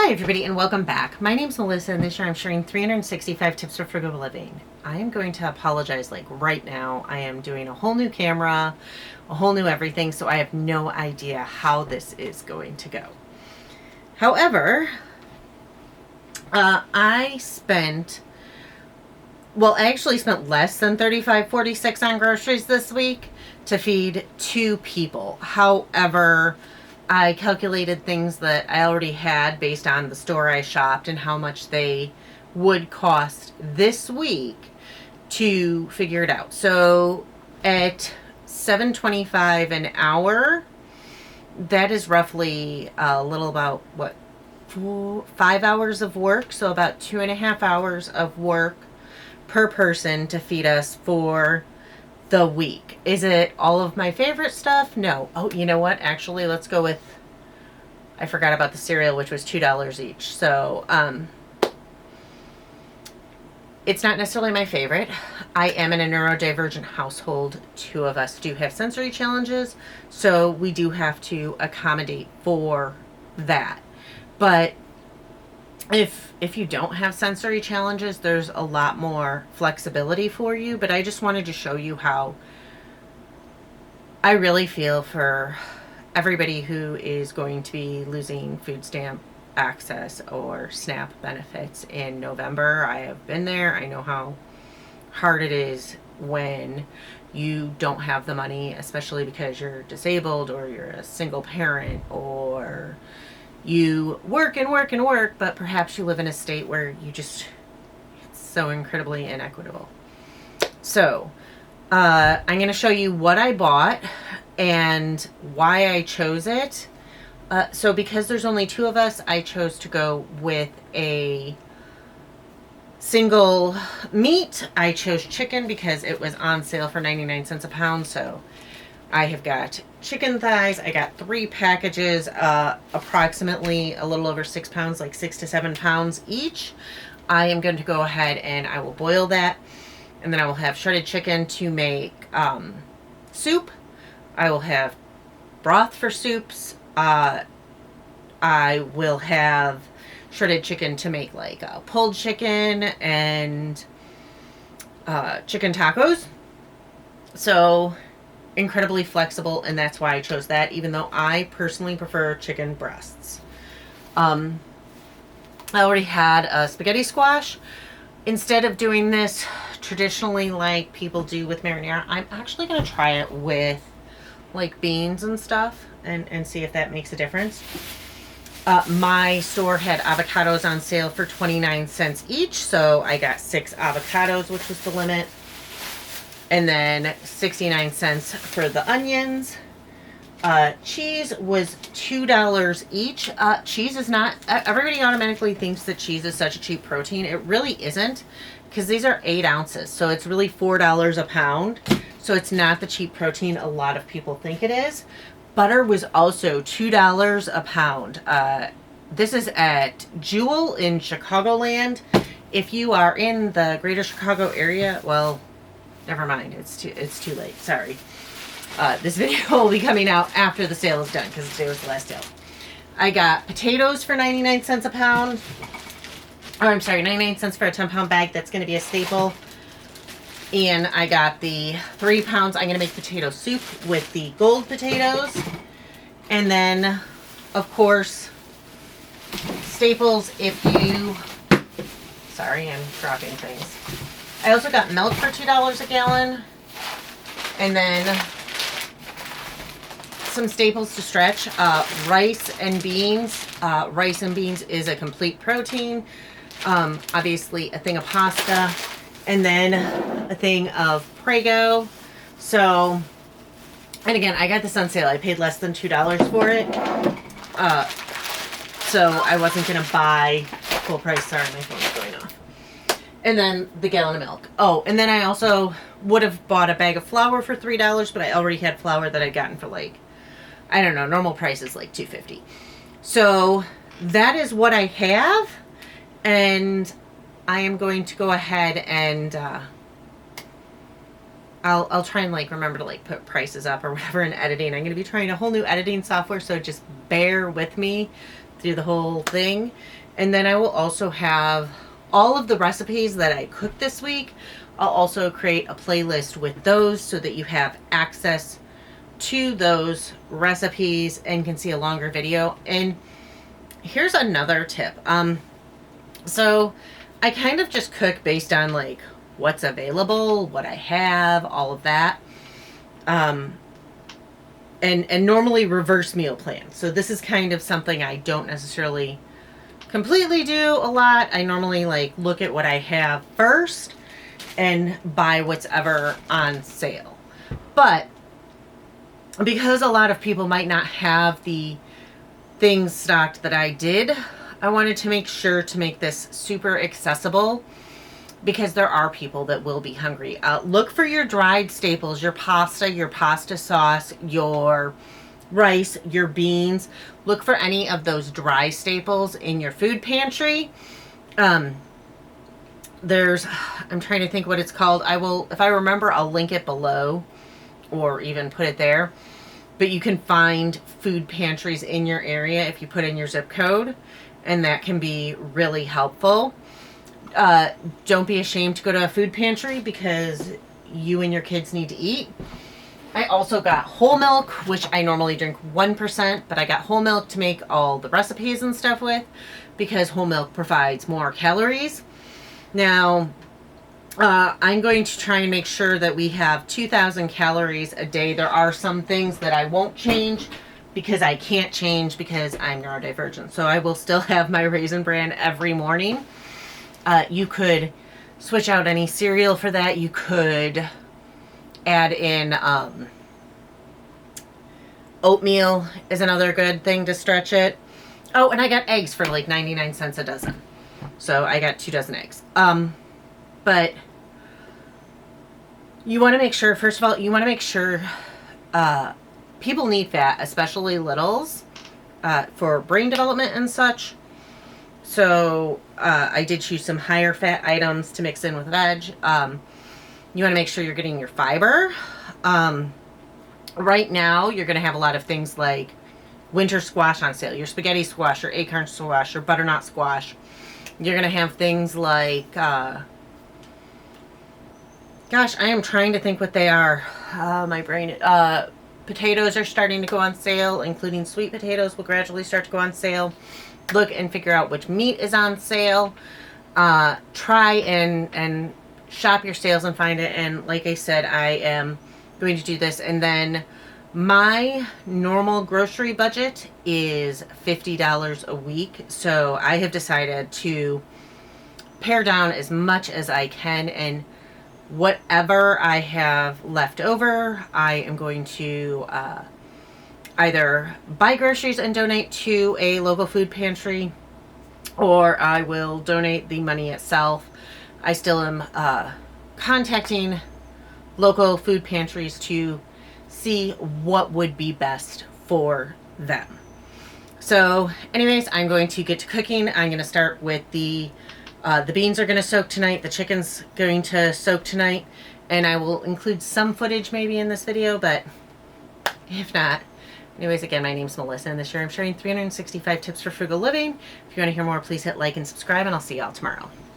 Hi everybody and welcome back. My name's Melissa and this year I'm sharing 365 tips for frugal living. I am going to apologize right now. I am doing a whole new camera, a whole new everything, so I have no idea how this is going to go. However, I actually spent less than $35.46 on groceries this week to feed 2 people. However, I calculated things that I already had based on the store I shopped and how much they would cost this week to figure it out. So at $7.25 an hour, that is roughly a little about 5 hours of work. So about 2.5 hours of work per person to feed us for the week. Is it all of my favorite stuff? No. Oh, you know what? Actually, let's go with, I forgot about the cereal, which was $2 each. So, it's not necessarily my favorite. I am in a neurodivergent household. 2 of us do have sensory challenges, so we do have to accommodate for that. But if you don't have sensory challenges, there's a lot more flexibility for you. But I just wanted to show you how I really feel for everybody who is going to be losing food stamp access or SNAP benefits in November. I have been there. I know how hard it is when you don't have the money, especially because you're disabled or you're a single parent or you work and work and work, but perhaps you live in a state where it's so incredibly inequitable. So I'm going to show you what I bought and why I chose it. So because there's only 2 of us, I chose to go with a single meat. I chose chicken because it was on sale for 99 cents a pound. So I have got chicken thighs. I got 3 packages, approximately a little over 6 pounds, like 6 to 7 pounds each. I am going to go ahead and I will boil that. And then I will have shredded chicken to make soup. I will have broth for soups. I will have shredded chicken to make like pulled chicken and chicken tacos. So incredibly flexible, and that's why I chose that, even though I personally prefer chicken breasts. I already had a spaghetti squash. Instead of doing this traditionally like people do with marinara, I'm actually going to try it with like beans and stuff and see if that makes a difference. My store had avocados on sale for 29 cents each, so I got 6 avocados, which was the limit. And then 69 cents for the onions. Cheese was $2 each. Cheese is not, everybody automatically thinks that cheese is such a cheap protein. It really isn't, because these are 8 ounces. So it's really $4 a pound. So it's not the cheap protein a lot of people think it is. Butter was also $2 a pound. This is at Jewel in Chicagoland. If you are in the greater Chicago area, well, never mind. It's too late. Sorry. This video will be coming out after the sale is done because today was the last sale. I got potatoes for 99 cents a pound. Oh, I'm sorry, 99 cents for a 10-pound bag. That's going to be a staple. And I got the 3 pounds. I'm going to make potato soup with the gold potatoes. And then, of course, staples if you... Sorry, I'm dropping things. I also got milk for $2 a gallon. And then some staples to stretch. Rice and beans. Rice and beans is a complete protein. Obviously, a thing of pasta. And then a thing of Prego. So, and again, I got this on sale. I paid less than $2 for it. So I wasn't going to buy full price. Sorry, my phone's going off. And then the gallon of milk. Oh, and then I also would have bought a bag of flour for $3, but I already had flour that I'd gotten for like, I don't know, normal price is like $2.50. So that is what I have. And I am going to go ahead and I'll try and like remember to like put prices up or whatever in editing. I'm going to be trying a whole new editing software, so just bear with me. through the whole thing. And then I will also have all of the recipes that I cooked this week. I'll also create a playlist with those so that you have access to those recipes and can see a longer video. And here's another tip. So I kind of just cook based on like what's available, what I have, all of that. And normally reverse meal plan. So this is kind of something I don't necessarily completely do a lot. I normally like look at what I have first and buy what's ever on sale. But because a lot of people might not have the things stocked that I did, I wanted to make sure to make this super accessible because there are people that will be hungry. Look for your dried staples, your pasta sauce, your rice, your beans. Look for any of those dry staples in your food pantry. I'm trying to think what it's called. If I remember, I'll link it below or even put it there. But you can find food pantries in your area if you put in your zip code, and that can be really helpful. Don't be ashamed to go to a food pantry because you and your kids need to eat. I also got whole milk, which I normally drink 1%, but I got whole milk to make all the recipes and stuff with because whole milk provides more calories. Now, I'm going to try and make sure that we have 2,000 calories a day. There are some things that I won't change because I can't change because I'm neurodivergent. So I will still have my Raisin Bran every morning. You could switch out any cereal for that. You could add in oatmeal is another good thing to stretch it. Oh, and I got eggs for like 99 cents a dozen. So I got 2 dozen eggs. But you want to make sure, first of all, people need fat, especially littles, for brain development and such. So I did choose some higher fat items to mix in with veg. You want to make sure you're getting your fiber. Right now, you're going to have a lot of things like winter squash on sale, your spaghetti squash, your acorn squash, or butternut squash. You're going to have things like, gosh, I am trying to think what they are. My brain, potatoes are starting to go on sale, including sweet potatoes will gradually start to go on sale. Look and figure out which meat is on sale. Try and shop your sales and find it. And like I said, I am going to do this. And then my normal grocery budget is $50 a week. So I have decided to pare down as much as I can, and whatever I have left over, I am going to either buy groceries and donate to a local food pantry, or I will donate the money itself. I still am contacting local food pantries to see what would be best for them. So anyways, I'm going to get to cooking. I'm going to start with the beans are going to soak tonight. The chicken's going to soak tonight. And I will include some footage maybe in this video, but if not. Anyways, again, my name's Melissa, and this year I'm sharing 365 tips for frugal living. If you want to hear more, please hit like and subscribe, and I'll see y'all tomorrow.